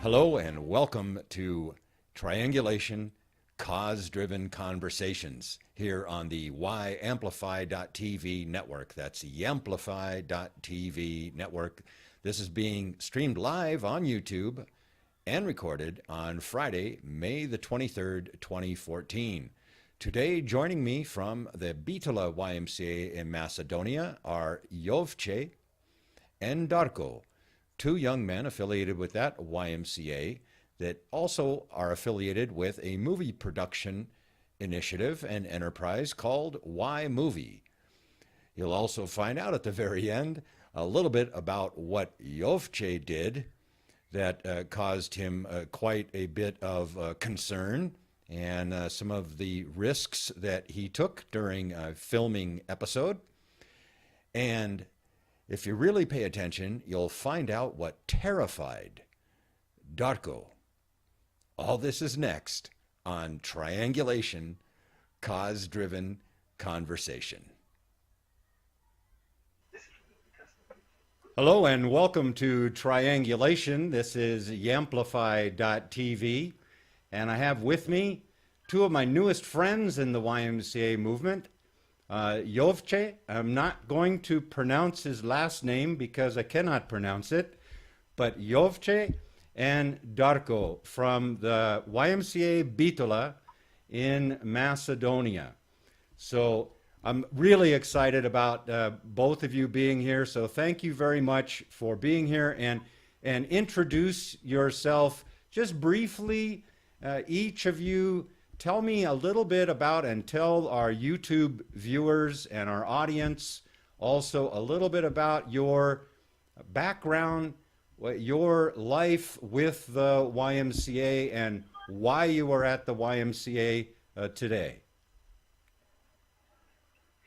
Hello and welcome to Triangulation Cause-Driven Conversations here on the YAmplify.tv network. That's Yamplify.tv network. This is being streamed live on YouTube and recorded on Friday, May the 23rd, 2014. Today, joining me from the Bitola YMCA in Macedonia are Jovče and Darko, two young men affiliated with that YMCA that also are affiliated with a movie production initiative and enterprise called Y Movie. You'll also find out at the very end a little bit about what Jovče did that caused him quite a bit of concern, and some of the risks that he took during a filming episode. And if you really pay attention, you'll find out what terrified Darko. All this is next on Triangulation, Cause-Driven Conversation. Hello and welcome to Triangulation. This is Yamplify.tv, and I have with me two of my newest friends in the YMCA movement. Jovče, I'm not going to pronounce his last name because I cannot pronounce it, but Jovče and Darko from the YMCA Bitola in Macedonia. So I'm really excited about both of you being here, so thank you very much for being here, and introduce yourself just briefly, each of you. Tell me a little bit about, and tell our YouTube viewers and our audience also a little bit about your background, your life with the YMCA, and why you are at the YMCA today.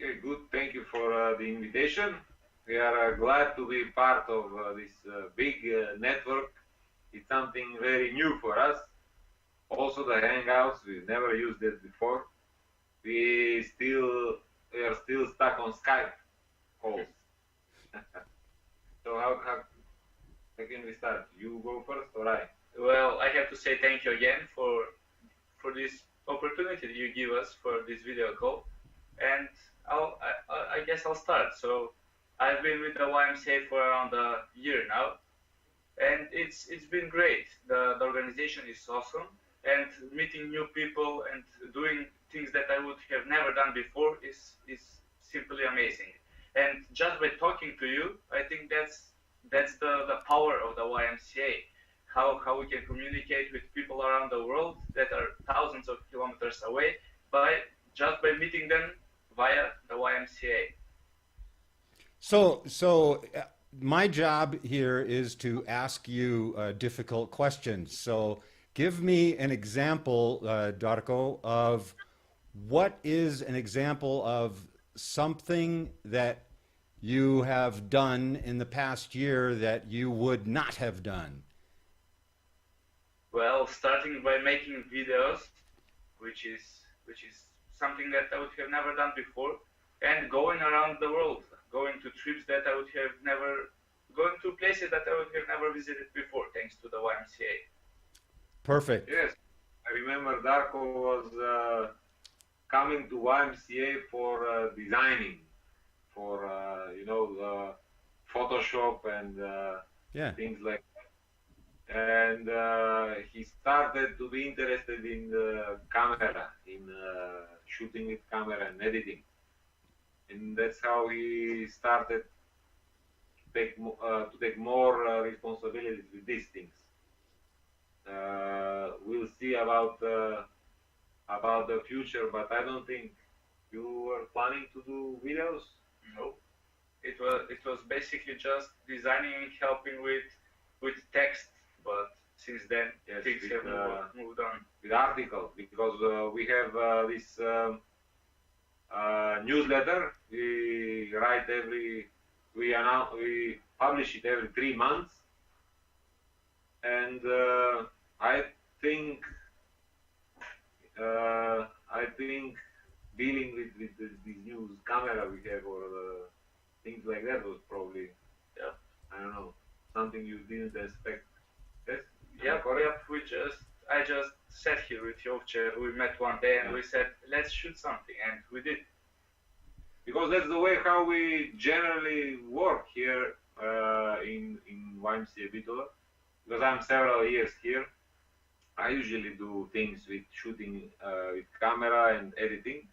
Okay, good. Thank you for the invitation. We are glad to be part of this big network. It's something very new for us. Also the Hangouts, we've never used it before. We are still stuck on Skype calls. So how can we start? You go first or I? Well, I have to say thank you again for this opportunity that you give us for this video call. And I guess I'll start. So I've been with the YMCA for around a year now, and it's been great. The organization is awesome. And meeting new people and doing things that I would have never done before is simply amazing. And just by talking to you, I think that's the power of the YMCA. How we can communicate with people around the world that are thousands of kilometers away just by meeting them via the YMCA. So my job here is to ask you difficult questions. So give me an example, Darko, of what is an example of something that you have done in the past year that you would not have done. Well, starting by making videos, which is something that I would have never done before, and going around the world, going to trips that I would have never, going to places that I would have never visited before, thanks to the YMCA. Perfect. Yes, I remember Darko was coming to YMCA for designing, for Photoshop and things like that. And he started to be interested in the camera, in shooting with camera and editing, and that's how he started to take more responsibilities with these things. We'll see about the future, but I don't think you were planning to do videos. No, it was basically just designing and helping with text. But since then, yes, things have moved on. With articles, because we have this newsletter. We publish it every 3 months, and I think dealing with this new camera we have, or things like that, was probably, I don't know, something you didn't expect. Yes? Yep. I just sat here with Jovče. We met one day and we said, let's shoot something, and we did. Because that's the way how we generally work here in YMCA Bitola. Because I'm several years here, I usually do things with shooting with camera and editing.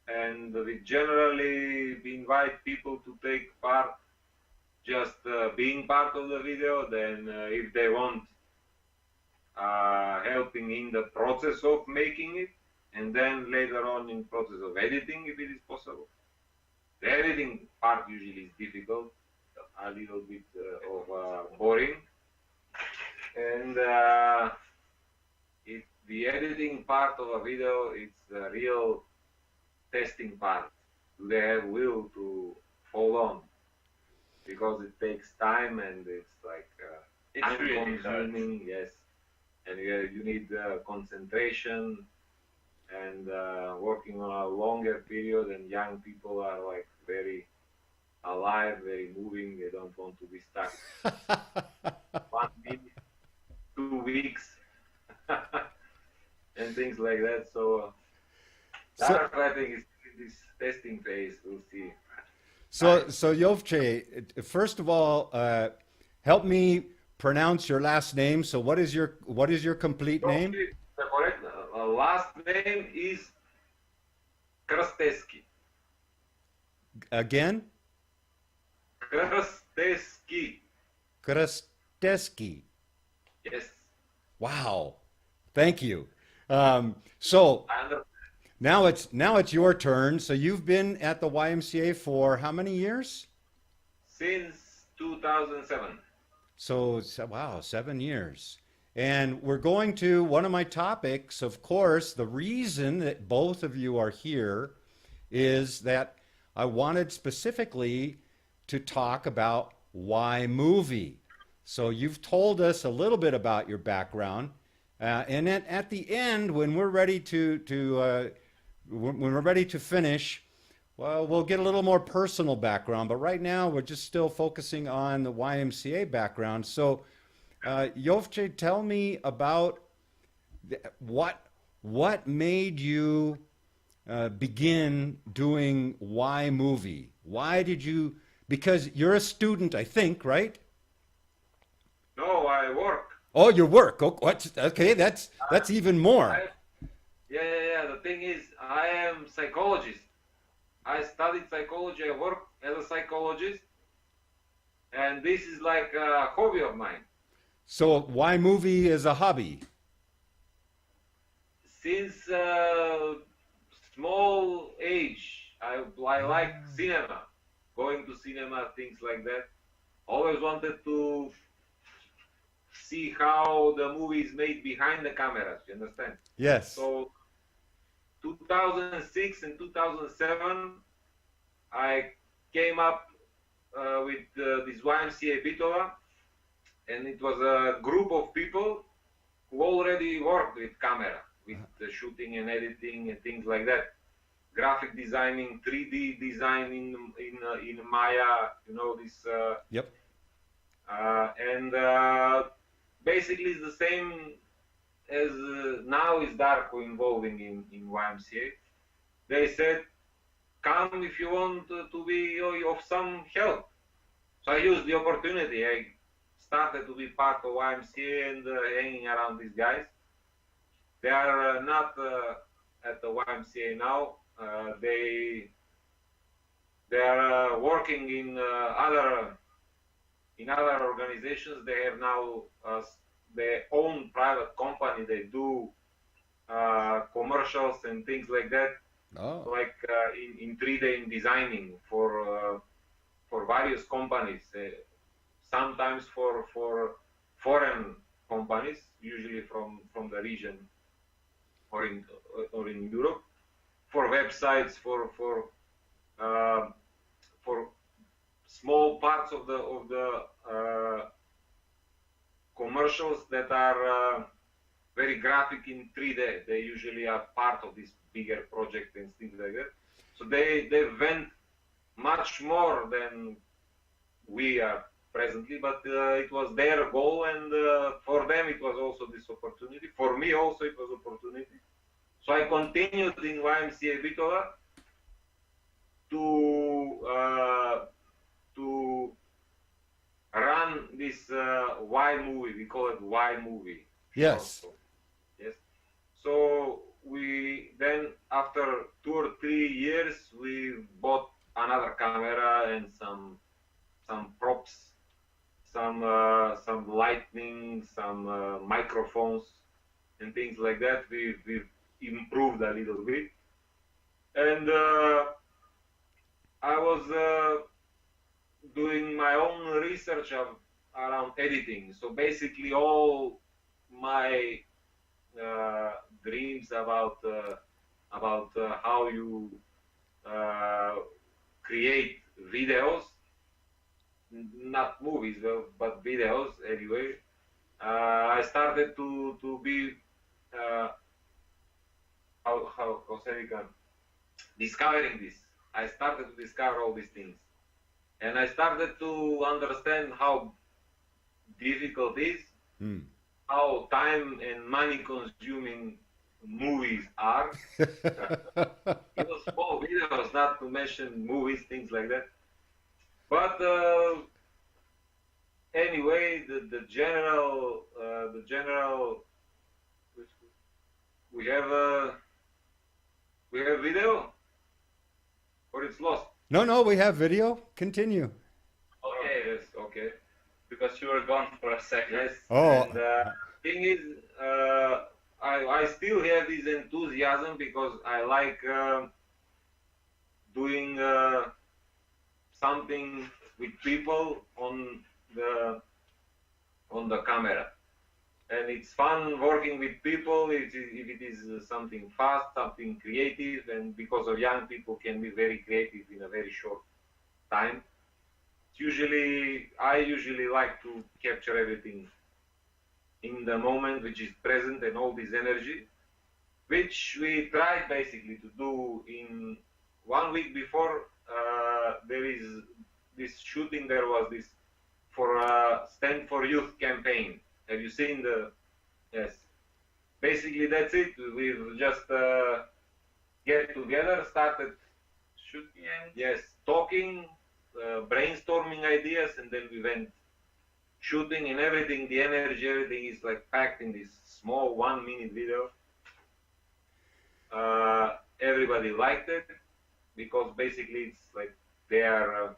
And we generally invite people to take part, just being part of the video. Then if they want helping in the process of making it, and then later on in process of editing, if it is possible. The editing part usually is difficult, a little bit of boring. And the editing part of a video, it's the real testing part. Do they have will to hold on? Because it takes time and it's like it's really consuming, yes. And you need concentration and working on a longer period, and young people are like very alive, very moving. They don't want to be stuck 1 week, 2 weeks, and things like that. So that I think is this testing phase. We'll see. So Jovče, first of all, help me pronounce your last name. So what is your complete name? The correct last name is Krstitelče. Again? Krstitelče. Krstitelče. Yes. Wow. Thank you. So now it's your turn. So you've been at the YMCA for how many years? Since 2007. So wow, 7 years. And we're going to one of my topics, of course, the reason that both of you are here is that I wanted specifically to talk about why movie. So you've told us a little bit about your background, and at the end, when we're ready to finish, well, we'll get a little more personal background. But right now, we're just still focusing on the YMCA background. So, Jovče, tell me about what made you begin doing Y movie. Why did you? Because you're a student, I think, right? No, I work. Oh, your work. Oh, okay, that's even more. Yeah. The thing is, I am psychologist. I studied psychology. I work as a psychologist, and this is like a hobby of mine. So why movie is a hobby? Since small age, I like cinema, going to cinema, things like that. Always wanted to see how the movie is made behind the cameras, you understand? Yes. So 2006 and 2007, I came up with this YMCA Bitola, and it was a group of people who already worked with camera, with the shooting and editing and things like that. Graphic designing, 3D design in Maya, you know, this. Yep. And basically it's the same as now is Darko involving in YMCA. They said, come if you want to be of some help. So I used the opportunity. I started to be part of YMCA and hanging around these guys. They are not at the YMCA now. They are working in other organizations. They have now their own private company. They do commercials and things like that. Oh. Like in 3D designing for various companies. Sometimes for foreign companies, usually from the region or in Europe. For websites, for small parts of the commercials that are very graphic in 3D. They usually are part of this bigger project and things like that. So they went much more than we are presently, but it was their goal, and for them it was also this opportunity. For me also it was opportunity. So I continued in YMCA Bitola to run this Y movie. We call it Y movie. Yes. Also. Yes. So we then, after 2 or 3 years, we bought another camera and some props, some lighting, some microphones and things like that. We've improved a little bit, and I was doing my own research around editing. So basically, all my dreams about how you create videos, not movies, but videos anyway. I started to be how say we can discovering this. I started to discover all these things, and I started to understand how difficult it is, how time and money consuming movies are. Small videos, not to mention movies, things like that. But anyway, the general we have video, or it's lost. No, we have video. Continue. Okay. Yes. Okay. Because you were gone for a second. Yes. Oh. And thing is, I still have this enthusiasm because I like doing something with people on the camera, and it's fun working with people. If it is something fast, something creative, and because of young people can be very creative in a very short time. I usually like to capture everything in the moment, which is present, and all this energy, which we tried basically to do in 1 week before. There is this shooting. There was this for Stand for Youth campaign. Have you seen the? Yes. Basically, that's it. We've just get together, started shooting, and yes, talking, brainstorming ideas, and then we went shooting, and everything. The energy, everything is like packed in this small 1-minute video. Everybody liked it because basically it's like they are.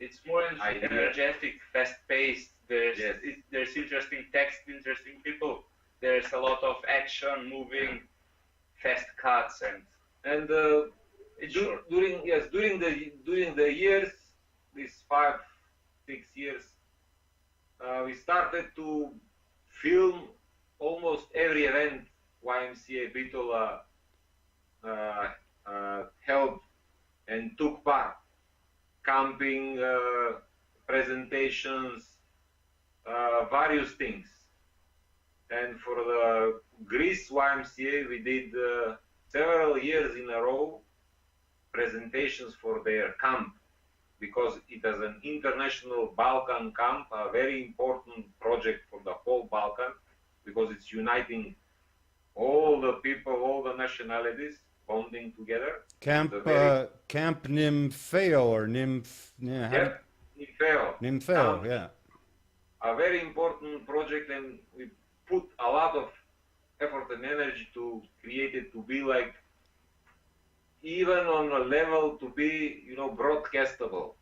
It's more energetic, fast-paced. There's Yes. There's interesting text, interesting people. There's a lot of action, moving, fast cuts, and it's short. During the years, these 5-6 years, we started to film almost every event YMCA Bitola held and took part. Camping, presentations, various things. And for the Greece YMCA, we did several years in a row presentations for their camp, because it is an international Balkan camp, a very important project for the whole Balkan, because it's uniting all the people, all the nationalities, bonding together. Camp Nympheo or Nymph. Yeah, Yep, Nympheo. Nympheo, yeah. A very important project, and we put a lot of effort and energy to create it to be like, even on a level to be, broadcastable.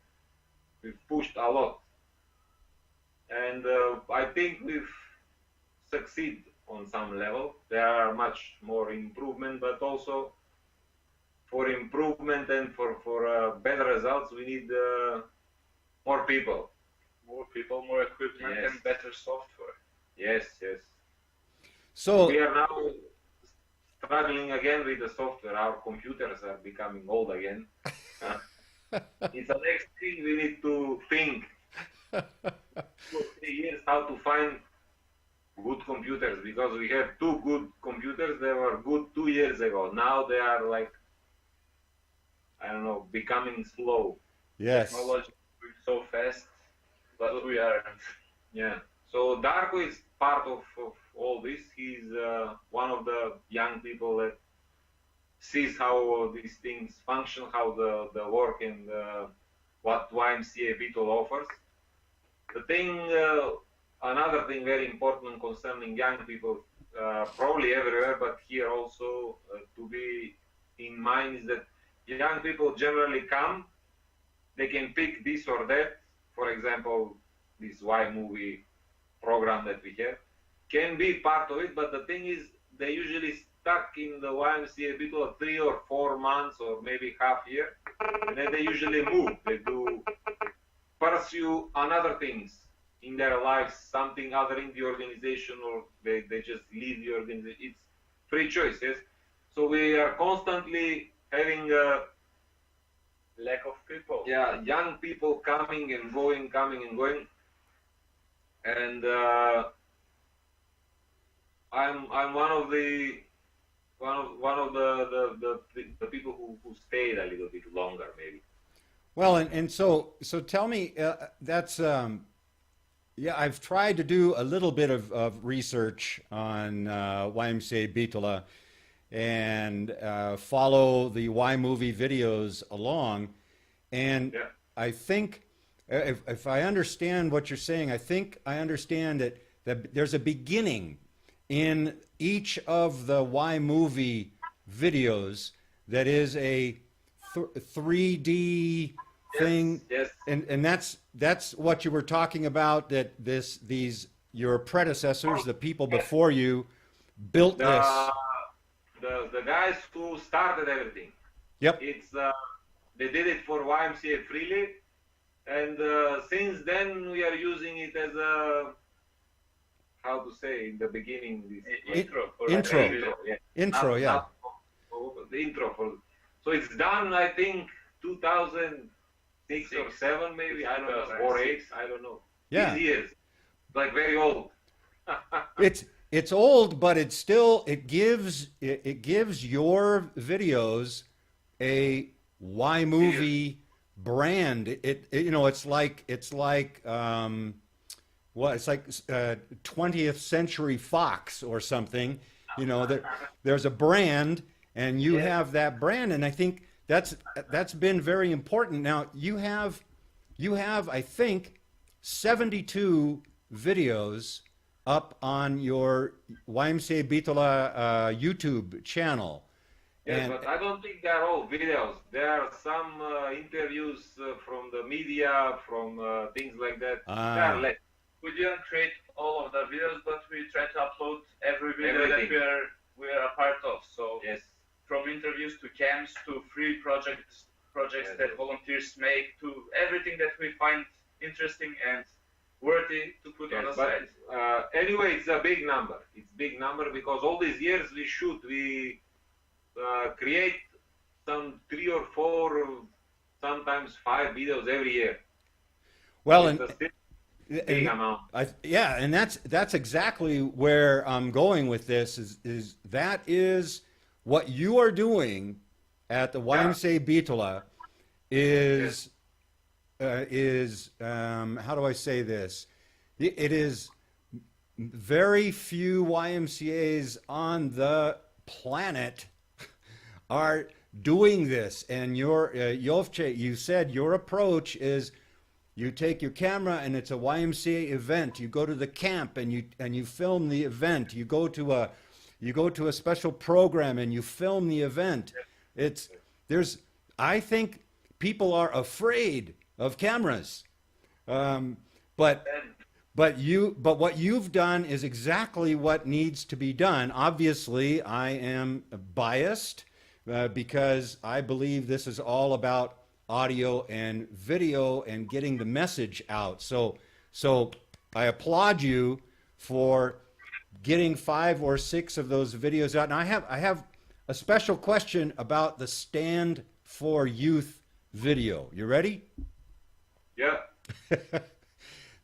We've pushed a lot, and I think we've succeeded on some level. There are much more improvement, but also for improvement and for better results, we need more people. More people, more equipment, Yes. and better software. Yes. So We are now struggling again with the software. Our computers are becoming old again. It's the next thing we need to think. 2 or 3 years how to find good computers, because we have 2 good computers. They were good 2 years ago. Now they are like, I don't know, becoming slow. yes. Technology is so fast, but what we are. Yeah. So Darko is part of all this. He's one of the young people that sees how these things function, how the work and what YMCA Bitola offers. The thing, another thing very important concerning young people, probably everywhere, but here also to be in mind is that young people generally come, they can pick this or that. For example, this Y movie program that we have can be part of it, but the thing is they usually stuck in the YMCA Bitola 3 or 4 months or maybe half year, and then they usually move. They do pursue another things in their lives, something other in the organization, or they just leave the organization. It's free choice, yes? So we are constantly having a Lack of people. yeah, young people coming and going, and I'm one of the people who stayed a little bit longer, maybe. Well, and so tell me, that's yeah, I've tried to do a little bit of research on YMCA Bitola and follow the Y movie videos along, and Yeah. I think if I understand what you're saying, I think I understand that there's a beginning in each of the Y movie videos that is a 3D thing, Yes. and that's what you were talking about, that these your predecessors, the people before you, built this. The guys who started everything. Yep. It's they did it for YMCA freely, and since then we are using it as a, how to say in the beginning, this Intro. For Intro. every video. Yeah. Intro, yeah. The intro for. So it's done, I think, 2006 or 7 maybe. I don't know, or 8. I don't know. Yeah. These years, like very old. It's old, but it still it gives your videos a Y movie brand. It you know, it's like what, it's like 20th Century Fox or something. You know, that there's a brand, and you have that brand, and I think that's been very important. Now you have I think 72 videos up on your YMCA Bitola YouTube channel. Yes, And but I don't think they are all videos. There are some interviews from the media, from things like that. They are less. We didn't create all of the videos, but we try to upload every video Everything. that we are a part of. So Yes. from interviews to camps to free projects Yes. that volunteers make, to everything that we find interesting and worthy to put on the Yes, but side. anyway, it's a big number. It's big number because all these years we shoot, we create some 3 or 4, sometimes 5 videos every year. well, It's a still big amount. yeah, and that's exactly where I'm going with this. Is that is what you are doing at the YMCA Bitola is how do I say this? It is very few YMCAs on the planet are doing this, and your Jovče, you said your approach is you take your camera and it's a YMCA event. You go to the camp and you film the event. You go to a special program and you film the event. I think people are afraid of cameras, but what you've done is exactly what needs to be done. Obviously, I am biased because I believe this is all about audio and video and getting the message out. So I applaud you for getting 5 or 6 of those videos out. And I have a special question about the Stand for Youth video. You ready? Yeah.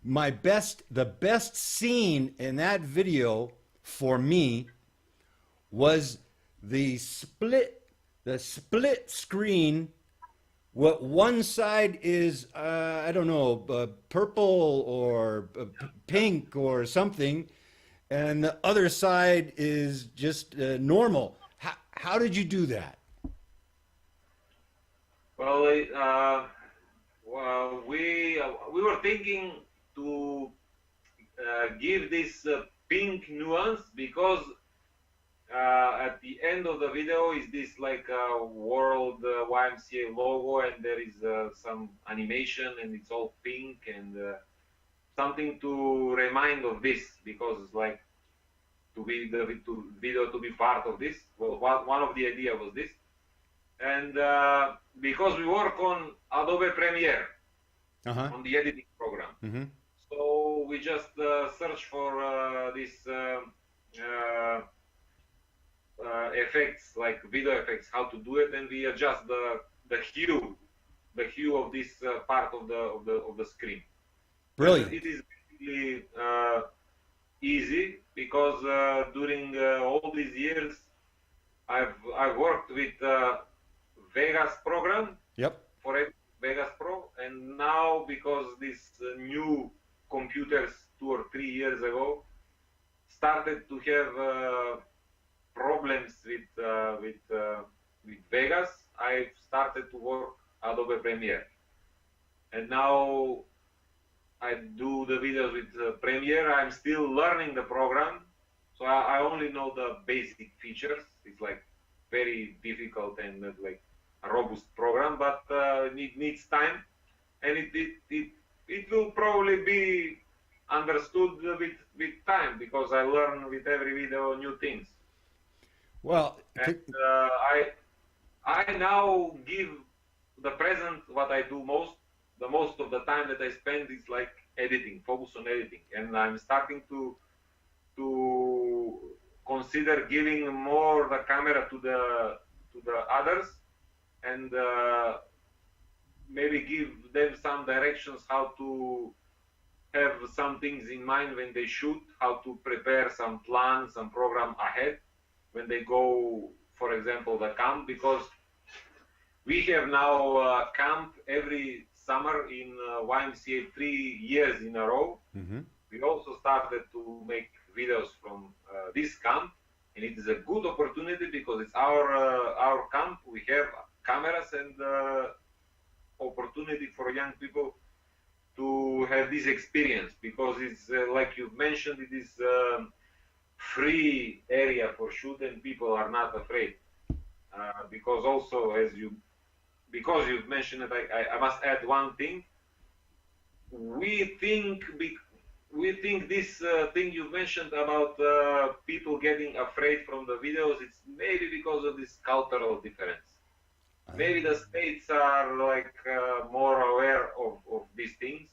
The best scene in that video for me was the split screen what one side is, I don't know, purple or pink or something, and the other side is just normal. How did you do that? Well, we were thinking to give this pink nuance because at the end of the video is this like world YMCA logo, and there is some animation, and it's all pink, and something to remind of this, because it's like to be the video to be part of this. Well, one of the idea was this, and because we work on Adobe Premiere on the editing program, so we just search for this effects, like video effects, how to do it, and we adjust the hue of this part of the screen. Brilliant. It is really easy because during all these years I've worked with Vegas program. Yep. For Vegas Pro, and now because these new computers 2 or 3 years ago started to have problems with Vegas, I started to work Adobe Premiere, and now I do the videos with Premiere. I'm still learning the program, so I only know the basic features. It's like very difficult and like a robust program, but it needs time, and it will probably be understood with time, because I learn with every video new things. Well, and I now give the present what I do most. The most of the time that I spend is like editing, focus on editing, and I'm starting to consider giving more the camera to the others, and maybe give them some directions how to have some things in mind when they shoot, how to prepare some plans, some program ahead when they go, for example, the camp, because we have now camp every summer in YMCA 3 years in a row. We also started to make videos from this camp, and it is a good opportunity because it's our camp. We have cameras and opportunity for young people to have this experience, because it's like you've mentioned, it is free area for shoot, and people are not afraid. Because also, because you've mentioned it, I must add one thing. We think this thing you mentioned about people getting afraid from the videos, it's maybe because of this cultural difference. Maybe the States are like more aware of these things,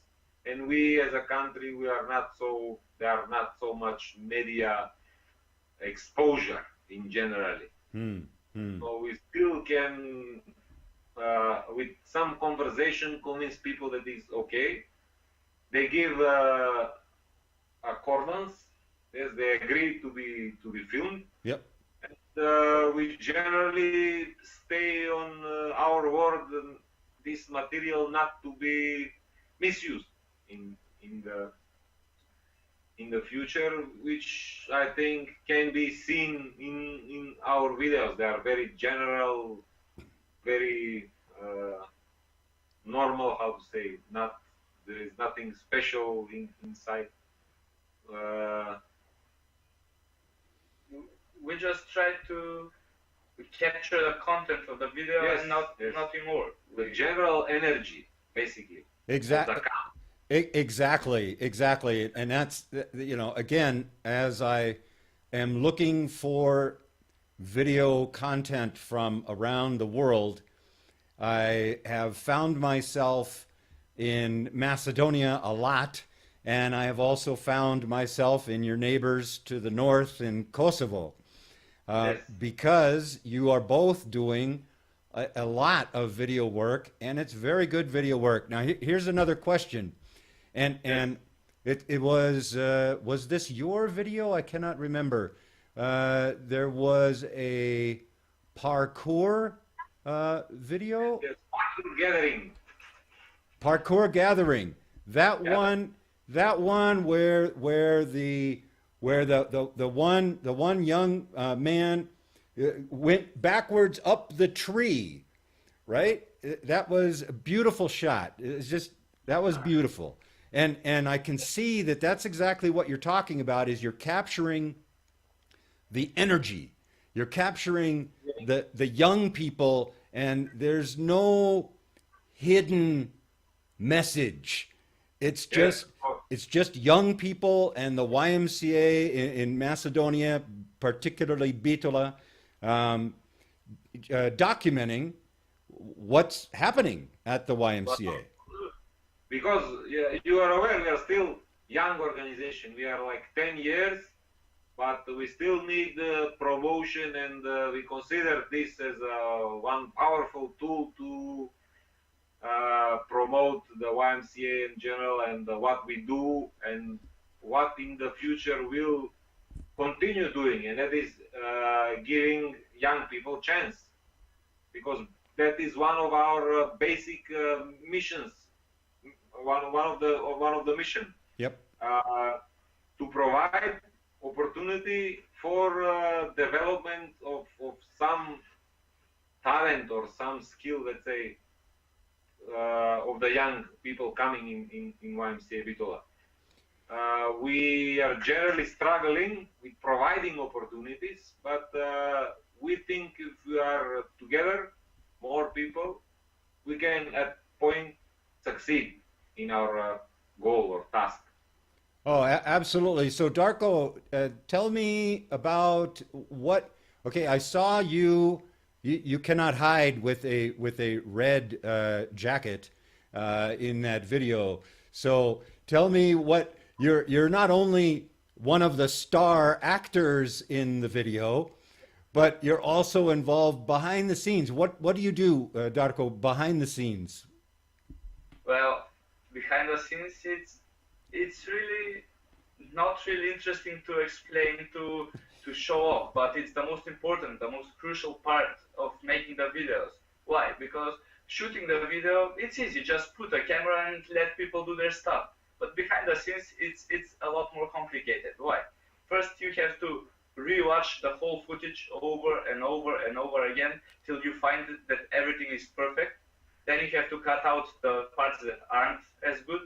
and we as a country, there are not so much media exposure in generally. So we still can, with some conversation, convince people that it's okay. They give accordance, yes, they agree to be filmed. Yep. And we generally stay on our word, and this material not to be misused in the future, which I think can be seen in our videos. They are very general, very normal, how to say, there is nothing special inside. We just try to capture the content of the video, Yes, and yes. nothing more. The general energy, basically. Exactly. Exactly. And that's, again, as I am looking for video content from around the world, I have found myself in Macedonia a lot, and I have also found myself in your neighbors to the north in Kosovo, Yes. because you are both doing a lot of video work, and it's very good video work. Now, here's another question. And it was this your video? I cannot remember. There was a parkour video? Yes, parkour gathering. Parkour gathering. That Yeah. one where the one young man went backwards up the tree, right? That was a beautiful shot. It's just that was beautiful, and I can see that that's exactly what you're talking about. Is you're capturing the energy, you're capturing the young people, and there's no hidden message. It's just it's just young people and the YMCA in Macedonia, particularly Bitola, documenting what's happening at the YMCA. Because you are aware, we are still young organization. We are like 10 years, but we still need promotion, and we consider this as one powerful tool to promote the YMCA in general, and what we do and what in the future we'll continue doing, and that is giving young people chance, because that is one of our basic missions, one of the mission. Yep. To provide opportunity for development of some talent or some skill, let's say, of the young people coming in YMCA Bitola. We are generally struggling with providing opportunities, but we think if we are together, more people, we can at point succeed in our goal or task. Oh, absolutely. So, Darko, tell me about what. Okay, I saw you. You cannot hide with a red jacket in that video. So, tell me what you're not only one of the star actors in the video, but you're also involved behind the scenes. What do you do, Darko, behind the scenes? Well, behind the scenes, it's really not really interesting to explain, to show off, but it's the most important, the most crucial part of making the videos. Why? Because shooting the video, it's easy, just put a camera and let people do their stuff. But behind the scenes, it's a lot more complicated. Why? First, you have to rewatch the whole footage over and over and over again till you find that everything is perfect. Then you have to cut out the parts that aren't as good.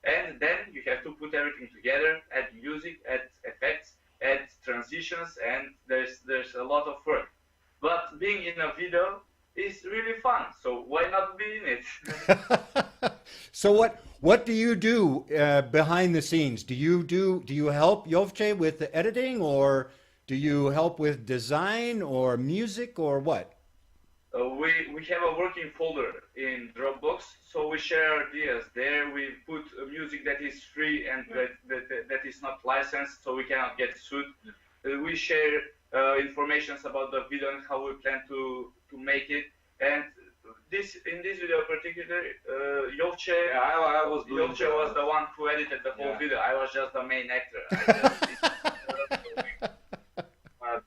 And then you have to put everything together, add music, add effects, add transitions, and there's a lot of work. But being in a video is really fun, so why not be in it? So what do you do behind the scenes? Do you help Jovče with the editing, or do you help with design or music, or what? We have a working folder in Dropbox, so we share ideas there. We put music that is free and that is not licensed, so we cannot get sued. We share information about the video and how we plan to make it. And in this video in particular, Jovče was the one who edited the whole video. I was just the main actor.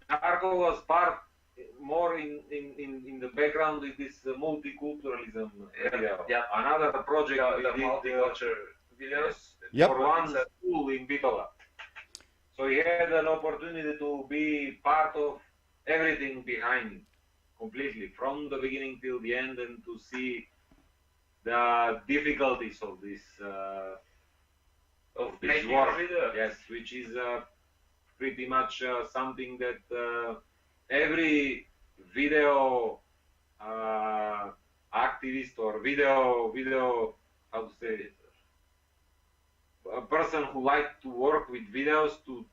Darko was part more in the background with this multiculturalism area. Yeah. Another project the we did multicultural videos. for one school in Bitola. So he had an opportunity to be part of everything behind, completely, from the beginning till the end, and to see the difficulties of this work. Yes, which is pretty much something that every video activist or video how to say it, a person who likes to work with videos to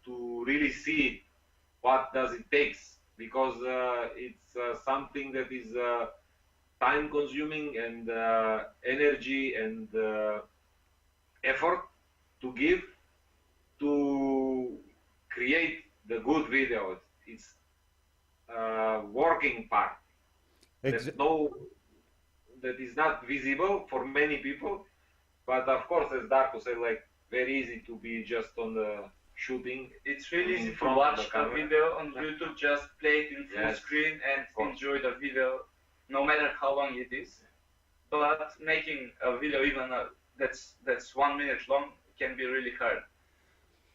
really see what does it takes, because it's something that is time consuming and energy and effort to give to create the good video. It's working part that is not visible for many people, but of course, as Darko said, like, very easy to be just on the shooting. It's really easy to watch a video on YouTube, just play it in full screen and enjoy the video. no matter how long it is. But making a video even that's 1 minute long can be really hard.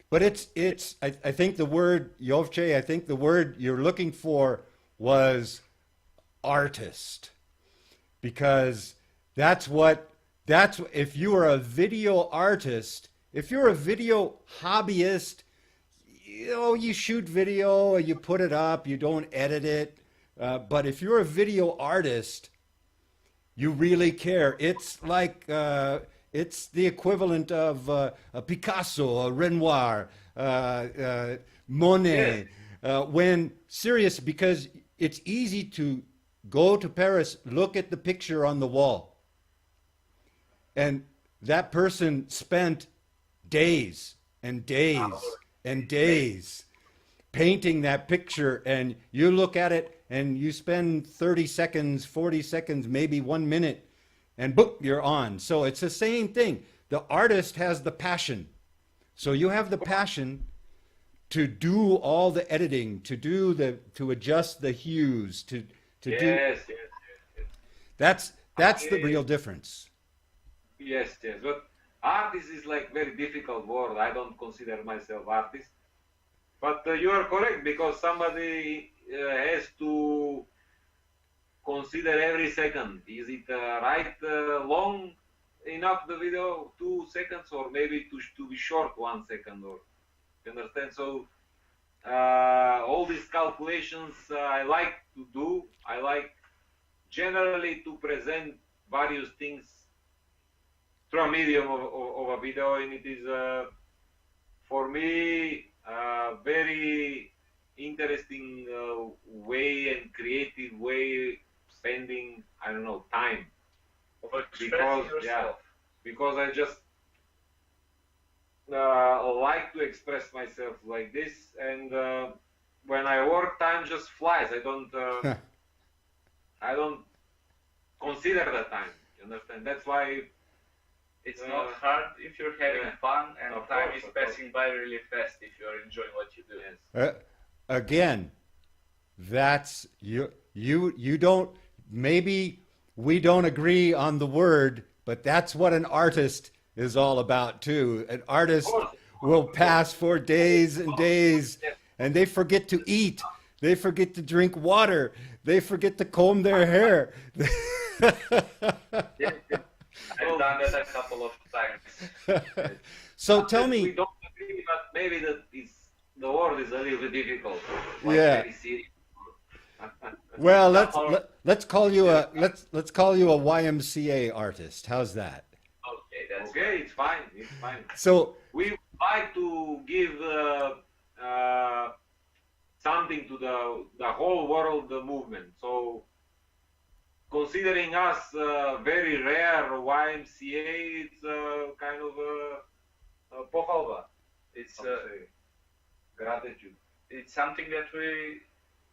But I think the word, Jovče, I think the word you're looking for was artist. Because if you are a video artist, if you're a video hobbyist, you shoot video, you put it up, you don't edit it. But if you're a video artist, you really care. It's like, it's the equivalent of a Picasso, a Renoir, Monet. Because it's easy to go to Paris, look at the picture on the wall. And that person spent days and days and days painting that picture, and you look at it and you spend 30 seconds, 40 seconds, maybe 1 minute, and boom, you're on. So it's the same thing. The artist has the passion. So you have the passion to do all the editing, to adjust the hues, to yes. That's the real difference. Yes. But artist is like very difficult word. I don't consider myself artist. But you are correct, because somebody has to consider every second. Is it right long enough, the video, 2 seconds, or maybe to be short 1 second, or you understand? So all these calculations I like to do. I like generally to present various things through a medium of a video, and it is for me very interesting way and creative way spending, I don't know, time. Because I just like to express myself like this, and when I work, time just flies. I don't consider the time. You understand? That's why it's not hard if you're having fun, and time is passing by really fast if you're enjoying what you do. Yes. Again, that's you don't, maybe we don't agree on the word, but that's what an artist is all about too. An artist will pass for days and days, and they forget to eat, they forget to drink water, they forget to comb their hair. I've done that a couple of times. So tell me. We don't agree, but maybe the word is a little bit difficult. Yeah. Well, let's call you a YMCA artist. How's that? Okay, that's okay. It's fine. It's fine. So we would like to give something to the whole world movement. So, considering us very rare YMCA, it's kind of a pohvalba. It's gratitude. It's something that we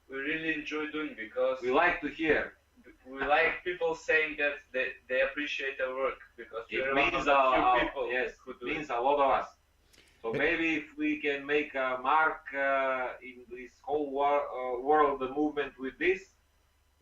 really enjoy doing, because we like to hear. We like people saying that they appreciate our work, because it means a few people. Yes, who do means a lot of us. So maybe if we can make a mark in this whole world movement with this,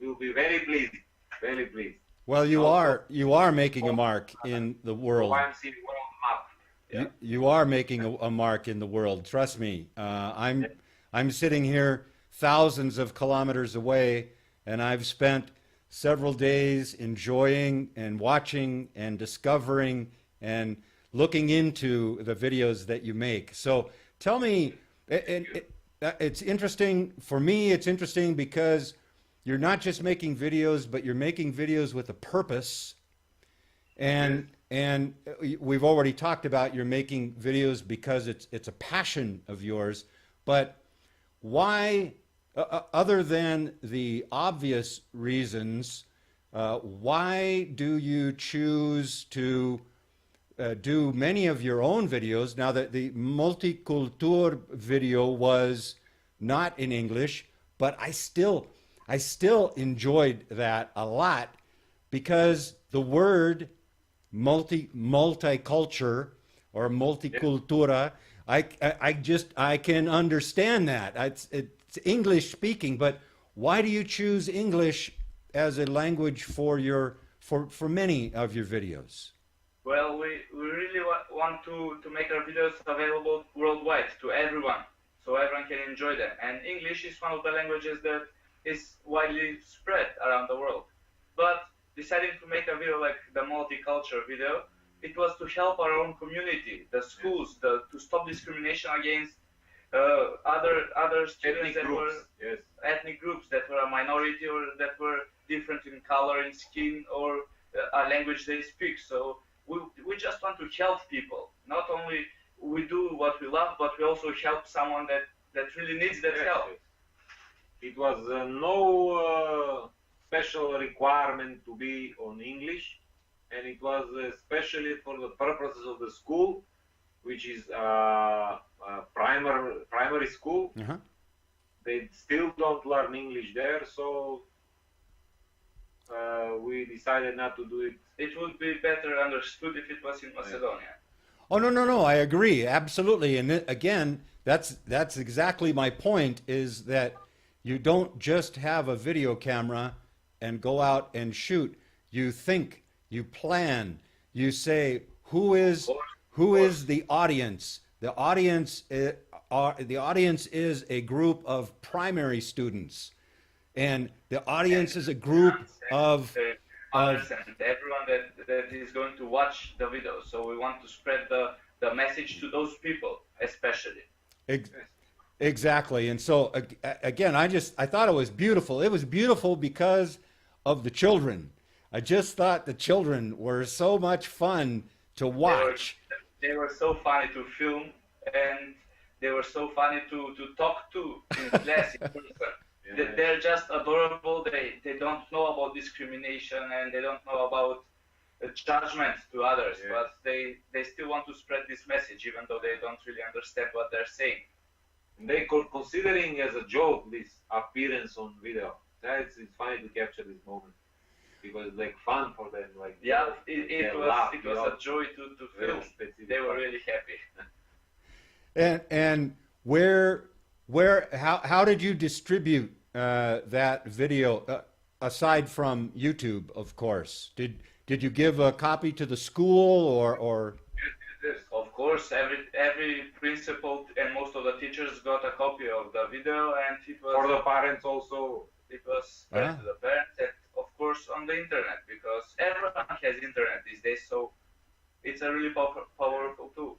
we'll be very pleased. Very pleased. Well, you are making a mark in the world. YMCA world map. Yeah. You are making a mark in the world. Trust me. I'm sitting here thousands of kilometers away, and I've spent several days enjoying and watching and discovering and looking into the videos that you make. So tell me, it's interesting for me. It's interesting because you're not just making videos, but you're making videos with a purpose. And we've already talked about you're making videos because it's a passion of yours. But why, other than the obvious reasons, why do you choose to do many of your own videos? Now that the multicultural video was not in English, but I still enjoyed that a lot, because the word multiculture or multicultura, I can understand that. It's English speaking, but why do you choose English as a language for for many of your videos? Well, we really want to make our videos available worldwide to everyone, so everyone can enjoy them. And English is one of the languages that is widely spread around the world. But deciding to make a video like the multicultural video, it was to help our own community, the schools, to stop discrimination against other students that were ethnic groups that were a minority or that were different in color, in skin, or a language they speak. So we just want to help people. Not only we do what we love, but we also help someone that really needs that help. It was no special requirement to be on English, and it was especially for the purposes of the school, which is primary school. Uh-huh. They still don't learn English there, so we decided not to do it. It would be better understood if it was in Macedonia. Oh, no, I agree, absolutely. And again, that's exactly my point, is that you don't just have a video camera and go out and shoot. You think, you plan, you say, who is the audience? The audience is a group of primary students, and the audience is a group of and everyone that is going to watch the video. So we want to spread the message to those people, especially. Exactly. And so again, I thought it was beautiful. It was beautiful because of the children. I just thought the children were so much fun to watch. They were so funny to film, and they were so funny to talk to in class in person. They're just adorable. They don't know about discrimination, and they don't know about judgment to others, but they still want to spread this message, even though they don't really understand what they're saying. And they considering as a joke this appearance on video. It's funny to capture this moment because it's like fun for them. Like it was a joy to film. They were really happy. And how did you distribute that video aside from YouTube, of course? Did you give a copy to the school or? Of course, every principal and most of the teachers got a copy of the video, and it was for the parents also. It was spread to the parents, and of course on the internet, because everyone has internet these days, so it's a really powerful tool.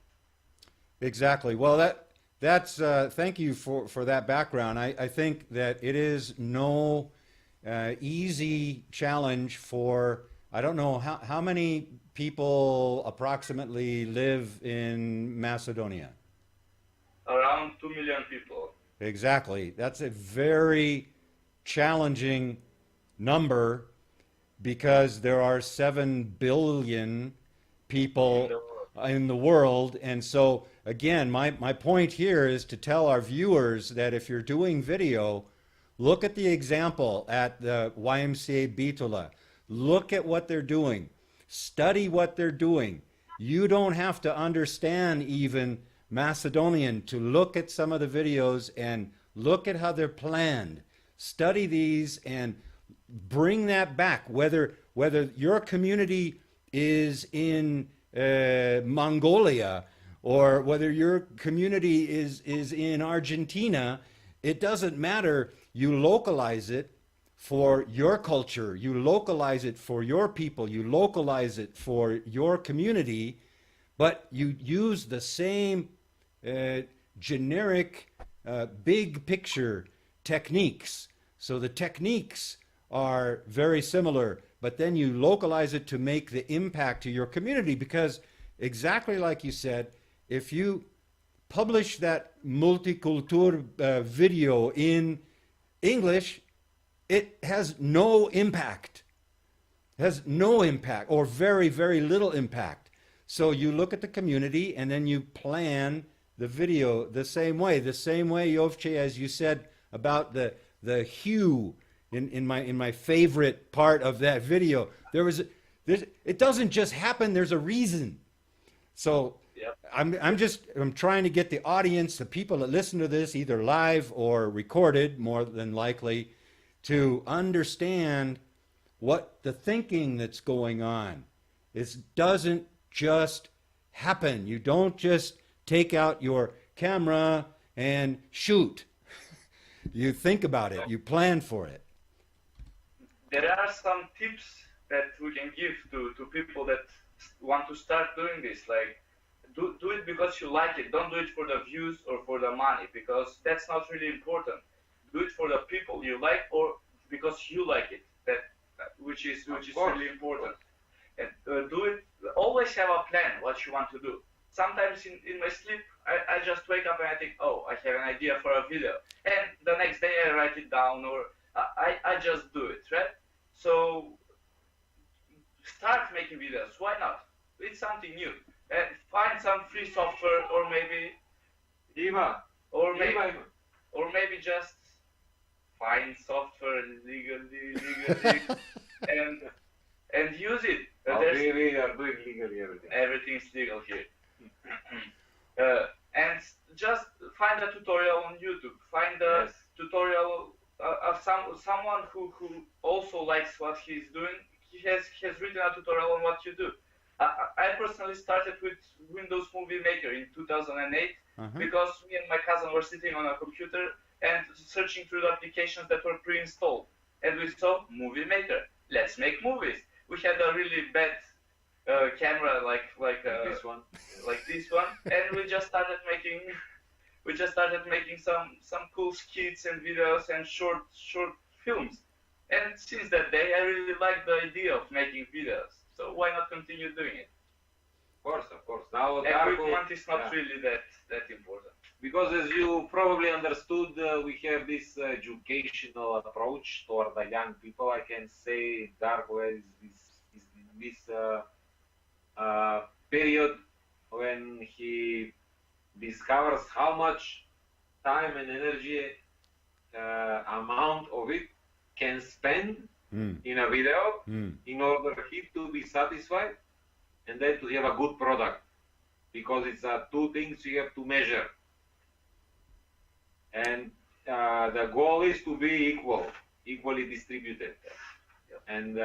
Exactly. Well, that's thank you for that background. I think that it is no easy challenge for, I don't know how many people approximately live in Macedonia. Around 2 million people. Exactly. That's a very challenging number because there are 7 billion people in the world. And so, again, my point here is to tell our viewers that if you're doing video, look at the example at the YMCA Bitola. Look at what they're doing. Study what they're doing. You don't have to understand even Macedonian to look at some of the videos and look at how they're planned. Study these and bring that back, whether your community is in Mongolia or whether your community is in Argentina. It doesn't matter. You localize it for your culture, you localize it for your people, you localize it for your community, but you use the same generic big picture techniques. So the techniques are very similar, but then you localize it to make the impact to your community, because exactly like you said, if you publish that multicultural video in English, it has no impact. It has no impact, or very, very little impact. So you look at the community and then you plan the video the same way, Jovče, as you said about the hue in my favorite part of that video. It doesn't just happen, there's a reason. So I'm trying to get the audience, the people that listen to this, either live or recorded, more than likely, to understand what the thinking that's going on. It doesn't just happen. You don't just take out your camera and shoot. You think about it. You plan for it. There are some tips that we can give to people that want to start doing this. Like, do it because you like it. Don't do it for the views or for the money, because that's not really important. Do it for the people you like, or because you like it. Which is really important. And do it. Always have a plan what you want to do. Sometimes in my sleep, I just wake up and I think, oh, I have an idea for a video, and the next day I write it down, or I just do it, right? So start making videos. Why not? It's something new. And find some free software, or maybe just find software legally and use it. We are doing legally everything. Everything's legal here. And just find a tutorial on YouTube. Find a tutorial of someone who also likes what he's doing. He has written a tutorial on what you do. I personally started with Windows Movie Maker in 2008 because me and my cousin were sitting on a computer and searching through the applications that were pre-installed. And we saw Movie Maker. Let's make movies. We had a really bad camera like this one, and we just started making some cool skits and videos and short films. And since that day, I really like the idea of making videos. So why not continue doing it? Of course. Now equipment is not really that important. Because as you probably understood, we have this educational approach toward the young people. I can say Darko is this period when he discovers how much time and energy, amount of it, can spend in a video in order for him to be satisfied and then to have a good product. Because it's two things you have to measure. And the goal is to be equally distributed. And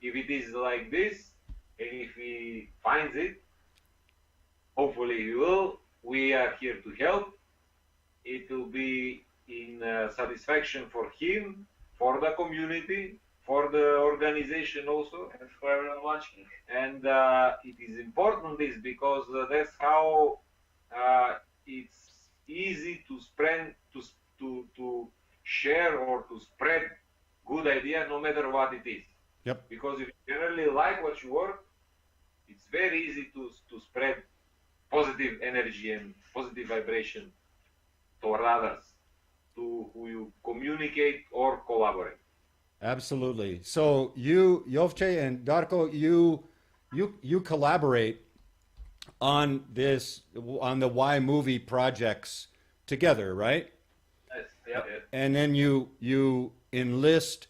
if it is like this, and if he finds it, hopefully he will, we are here to help. It will be in satisfaction for him, for the community, for the organization also, and for everyone watching. And it is important this because that's how it's easy to spread, to share or to spread good idea, no matter what it is. Yep. Because if you really like what you work, it's very easy to spread positive energy and positive vibration toward others, to who you communicate or collaborate. Absolutely. So you, Jovče and Darko, you collaborate on the Y movie projects together, right? Yes. Yeah. And then you enlist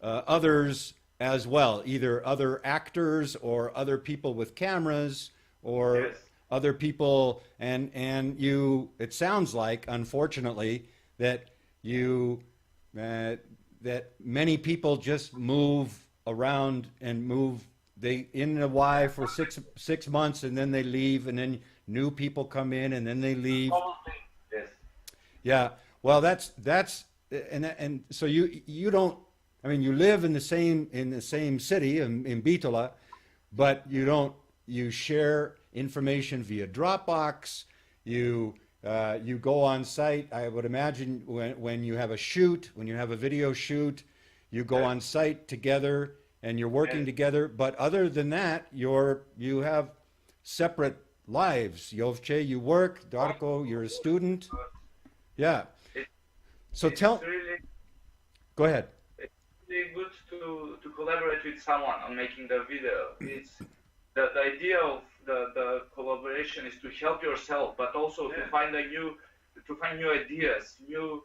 others as well, either other actors or other people with cameras or other people, and you. It sounds like, unfortunately, that that many people just move around and move. They in the Y for six months, and then they leave, and then new people come in, and then they leave. Yes. Yeah. Well, that's and so you don't. I mean, you live in the same city in Bitola, but you don't. You share information via Dropbox. You go on site. I would imagine when you have a shoot, when you have a video shoot, you go on site together and you're working together. But other than that, you have separate lives. Jovče, you work. Darko, you're a student. Yeah. So go ahead. It's really good to collaborate with someone on making the video. It's the idea of the collaboration is to help yourself, but also to find new ideas, new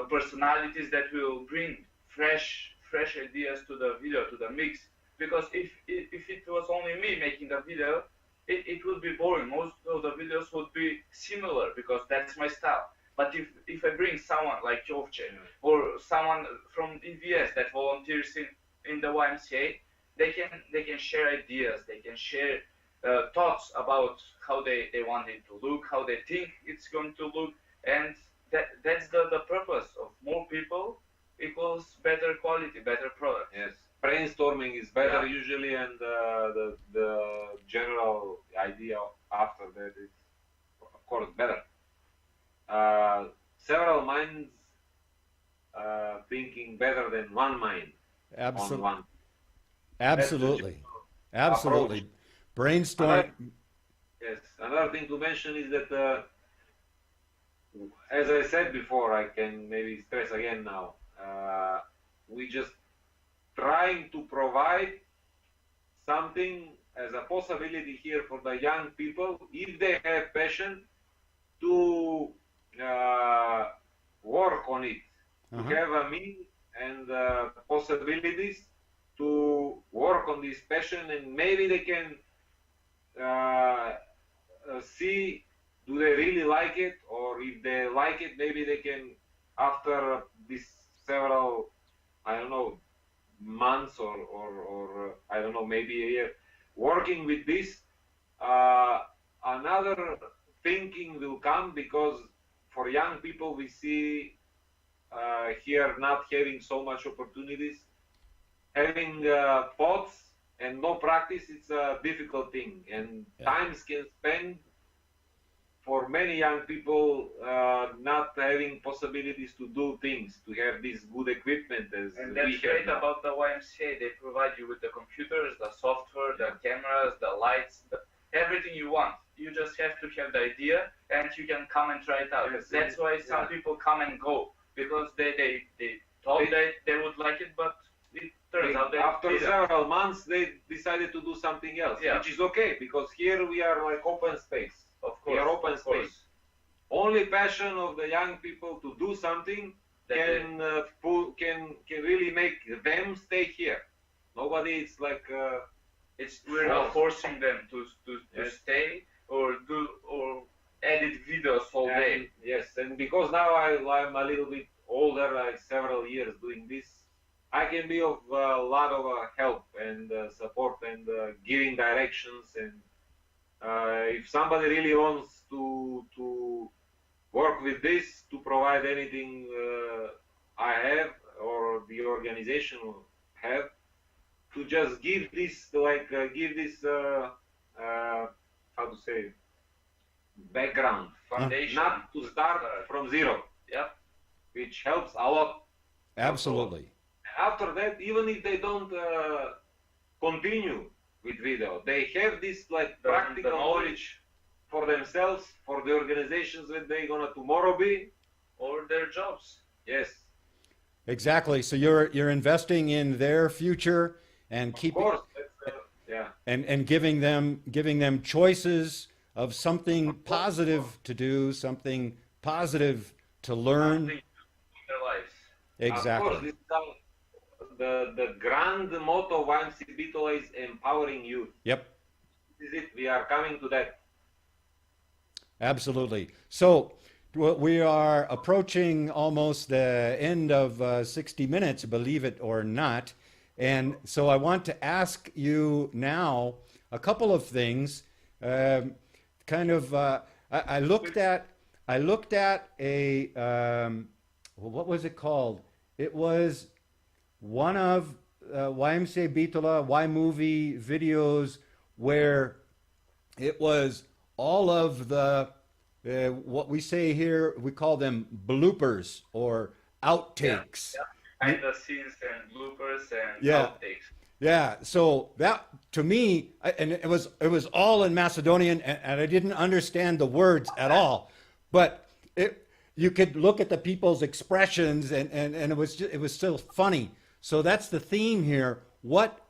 personalities that will bring fresh ideas to the video, to the mix. Because if it was only me making the video, it would be boring. Most of the videos would be similar because that's my style. But if I bring someone like Jovče or someone from EVS that volunteers in the YMCA, they can share ideas, they can share thoughts about how they want it to look, how they think it's going to look, and that's the purpose of more people equals better quality, better product. Yes, brainstorming is better usually, and the general idea after that is, of course, better. Several minds thinking better than one mind. Absolutely. On one. Absolutely. Absolutely. Brainstorm. Another thing to mention is that, as I said before, I can maybe stress again now, we just trying to provide something as a possibility here for the young people, if they have passion, to work on it, to have a means and possibilities to work on this passion, and maybe they can see, do they really like it, or if they like it, maybe they can, after this several, I don't know, months or I don't know, maybe a year, working with this, another thinking will come, because for young people we see here not having so much opportunities, having pots and no practice, it's a difficult thing, and times can spend for many young people not having possibilities to do things, to have this good equipment as and that's great about the YMCA. They provide you with the computers, the software, the cameras, the lights, everything you want. You just have to have the idea, and you can come and try it out. Yes, that's why some people come and go, because they thought they would like it, but it turns out after several months they decided to do something else, which is okay, because here we are like open space. Of course, we are open space. Only passion of the young people to do something can really make them stay here. Nobody, it's like we're not forcing them to stay or edit videos all day. Yes, and because now I'm a little bit older, like several years doing this, I can be of a lot of help and support and giving directions, and if somebody really wants to work with this, to provide anything I have or the organization have, to just give this, how to say, background, foundation, not to start from zero, which helps a lot. Absolutely. After that, even if they don't continue with video, they have this like practical knowledge for themselves, for the organizations that they're gonna tomorrow be, or their jobs. Yes. Exactly. So you're investing in their future and keeping, of course, and giving them choices of something positive to do, something positive to learn. Something in their lives. Exactly. Of course, this is the grand motto of YMCA Bitola is empowering youth. Yep. This is it. We are coming to that. Absolutely. So we are approaching almost the end of 60 minutes, believe it or not. And so I want to ask you now a couple of things. I looked at a what was it called? It was one of YMCA Bitola Y movie videos where it was all of the what we say here, we call them bloopers or outtakes. Behind the scenes and bloopers and outtakes. Yeah, so that to me, and it was all in Macedonian, and I didn't understand the words at all, but you could look at the people's expressions, and it was still funny. So that's the theme here. What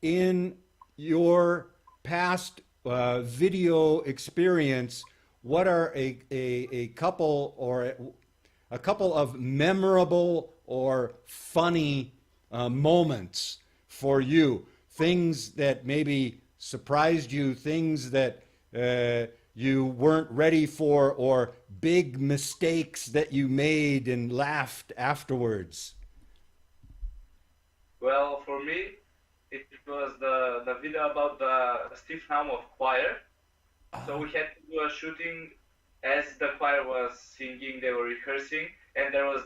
in your past video experience, what are a couple of memorable or funny moments for you? Things that maybe surprised you, things that you weren't ready for, or big mistakes that you made and laughed afterwards? Well, for me, it was the video about the Steve Naum of choir. So we had to do a shooting as the choir was singing, they were rehearsing, and there was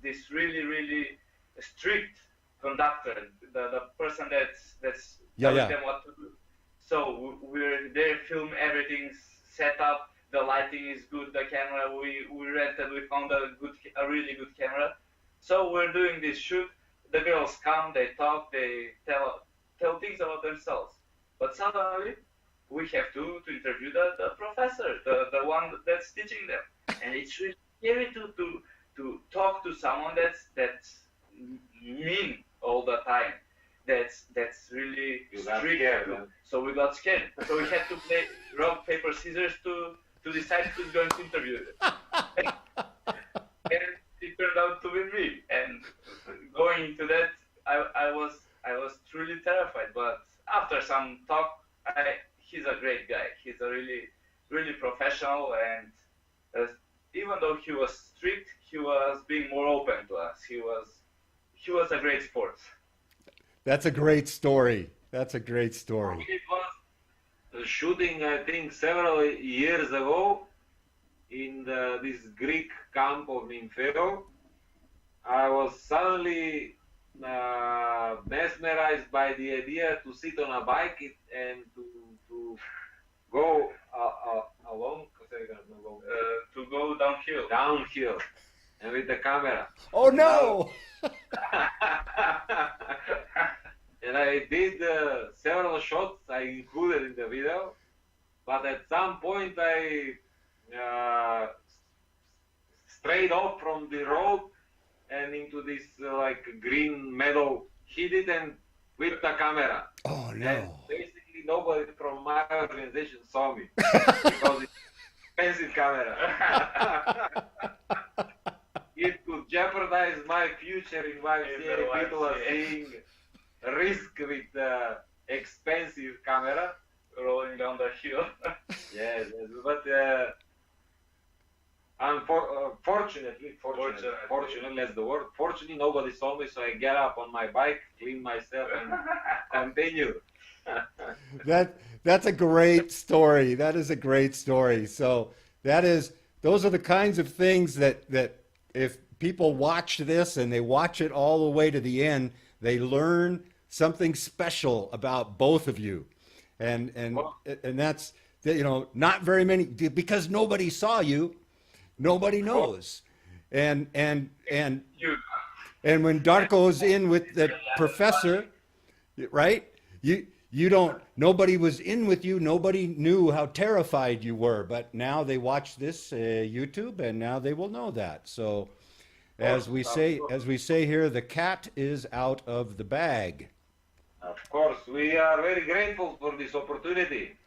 this really strict conductor, the person that's telling them what to do. So we're there, film, everything's set up, the lighting is good, the camera we rented, we found a really good camera. So we're doing this shoot. The girls come, they talk, they tell things about themselves. But suddenly we have to interview the professor, the one that's teaching them. And it's really scary to talk to someone that's mean all the time. That's really strict. So we got scared. So we had to play rock, paper, scissors to decide who's going to interview them. And it turned out to be me. And going into that, I was truly terrified. But after some talk, he's a great guy. He's a really professional, and even though he was strict, he was being more open to us. He was a great sport. That's a great story. That's a great story. It was shooting, I think, several years ago in this Greek camp of Nympheo. I was suddenly mesmerized by the idea to sit on a bike and to go along, to go downhill, and with the camera. Oh no! And I did several shots I included in the video, but at some point I strayed off from the road and into this like green meadow, hit it and with the camera. Oh no! And basically nobody from my organization saw me because it's expensive camera. It could jeopardize my future in YMCA Bitola, seeing risk with expensive camera rolling down the hill. Yes, but fortunately, that's the word. Fortunately, nobody saw me, so I get up on my bike, clean myself, and continue. That's a great story. That is a great story. So those are the kinds of things that if people watch this and they watch it all the way to the end, they learn something special about both of you, and that's, you know, not very many, because nobody saw you, nobody knows, and when Darko's in with the professor, right? Nobody was in with you. Nobody knew how terrified you were, but now they watch this YouTube, and now they will know that. So, as we say here, the cat is out of the bag. Of course, we are very grateful for this opportunity.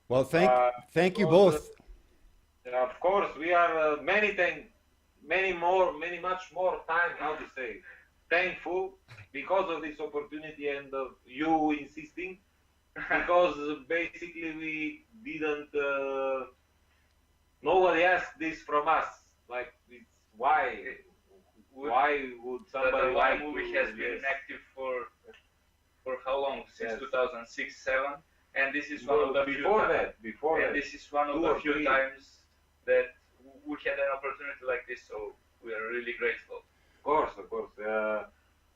Well, thank you both. Of course, we are much more thankful because of this opportunity and you insisting, because basically we didn't, nobody asked this from us, like, it's why would somebody like the movie has been active for how long? Since 2006-07, and this is one of the few times. This is one of the few times that we had an opportunity like this, so we are really grateful. Of course.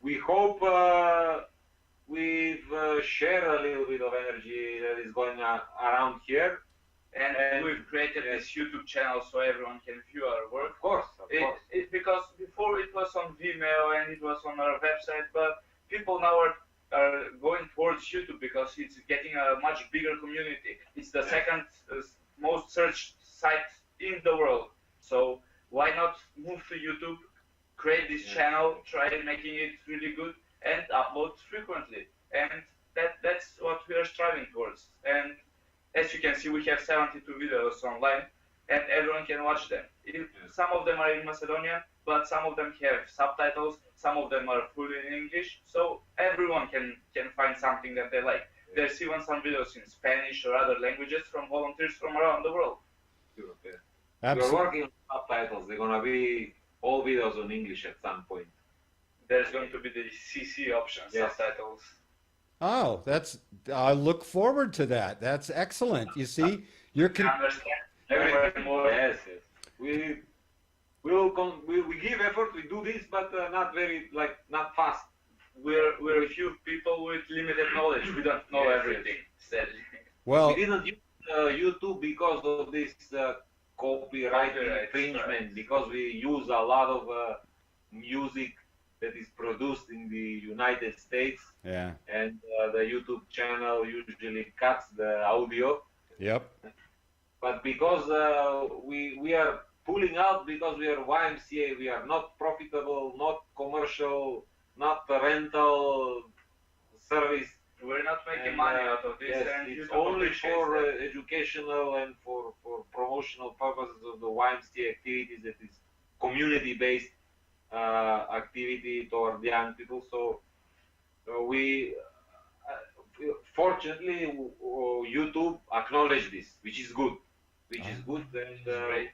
We hope we've shared a little bit of energy that is going around here. And we've created this YouTube channel so everyone can view our work. Of course. Because before it was on Vimeo and it was on our website, but people now are going towards YouTube because it's getting a much bigger community. It's the second most searched site in the world. So why not move to YouTube, create this channel, try making it really good, and upload frequently. And that's what we are striving towards. And as you can see, we have 72 videos online, and everyone can watch them. Some of them are in Macedonian, but some of them have subtitles, some of them are fully in English, so everyone can find something that they like. There's even some videos in Spanish or other languages from volunteers from around the world. We're working on subtitles. They're going to be all videos on English at some point. there's going to be the CC option, Yes. subtitles. Oh, I look forward to that. That's excellent. You see, you're You understand everything more. Yes, yes. We give effort. We do this, but not very not fast. We're a few people with limited knowledge. We don't know Yes, everything. Sadly. well. We didn't use YouTube because of this copyright infringement. Right. Because we use a lot of music that is produced in the United States, Yeah. and the YouTube channel usually cuts the audio. Yep. But because we are pulling out because we are YMCA, we are not profitable, not commercial, not a rental service. We're not making And, money out of this, yes, and it's YouTube only appreciates for that. educational and for promotional purposes of the YMCA activities. That is community-based activity toward young people. So we fortunately YouTube acknowledged this, which is good. And Great.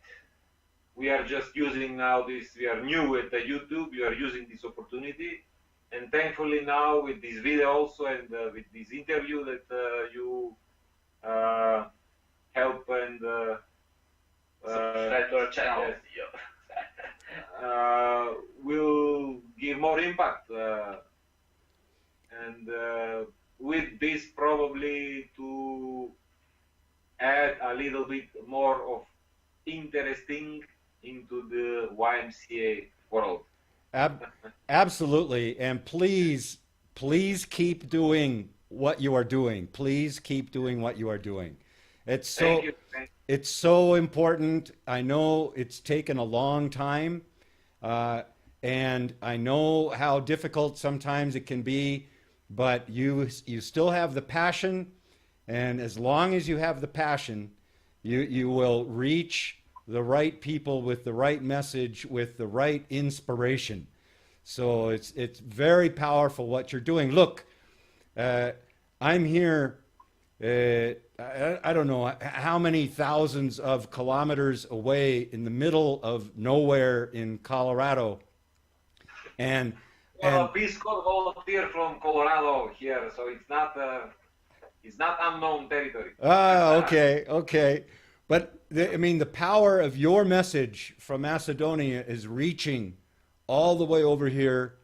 we are just using now this. We are new at the YouTube. We are using this opportunity. And thankfully now with this video also and with this interview that you help and Subscribe to our channel. yes, will give more impact. And with this probably to add a little bit more of interesting into the YMCA world. Absolutely. And please keep doing what you are doing. Please keep doing what you are doing. It's so Thank you. it's so important. I know it's taken a long time, and I know how difficult sometimes it can be, but you still have the passion, and as long as you have the passion, you will reach the right people with the right message, with the right inspiration. So it's very powerful what you're doing. Look, I'm here, I don't know how many thousands of kilometers away in the middle of nowhere in Colorado. And Well, a Peace Corps volunteer from Colorado here, so it's not unknown territory. Okay. But I mean, the power of your message from Macedonia is reaching all the way over here,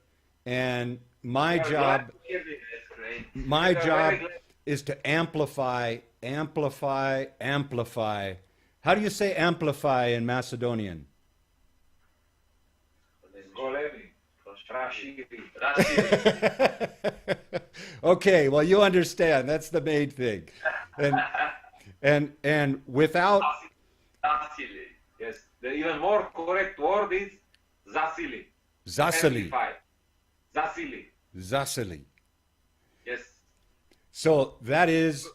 and my We are job glad to hear this. That's great. my We are job very glad. is to amplify. How do you say amplify in Macedonian? Golemi, Rashidi. Okay, well, you understand. That's the main thing. And without Vasily. Yes, the even more correct word is Zasili. Zasili, Amplify. Zasili. Yes. so that is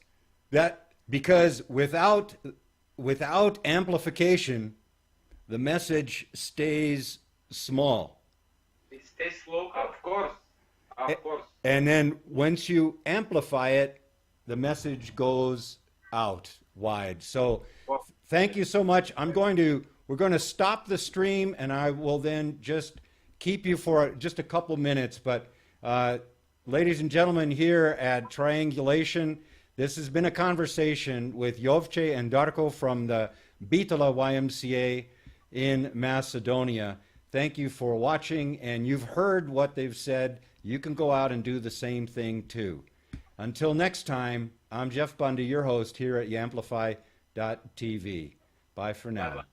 that, because without amplification, the message stays small. It stays local. Of course. Of course. And then once you amplify it, the message goes out wide. So thank you so much. We're going to stop the stream, and I will then just keep you for just a couple minutes. But ladies and gentlemen, here at Triangulation, this has been a conversation with Jovče and Darko from the Bitola YMCA in Macedonia. Thank you for watching, and you've heard what they've said. You can go out and do the same thing too. Until next time, I'm Jeff Bundy, your host here at Yamplify.tv. Bye for now. Bye-bye.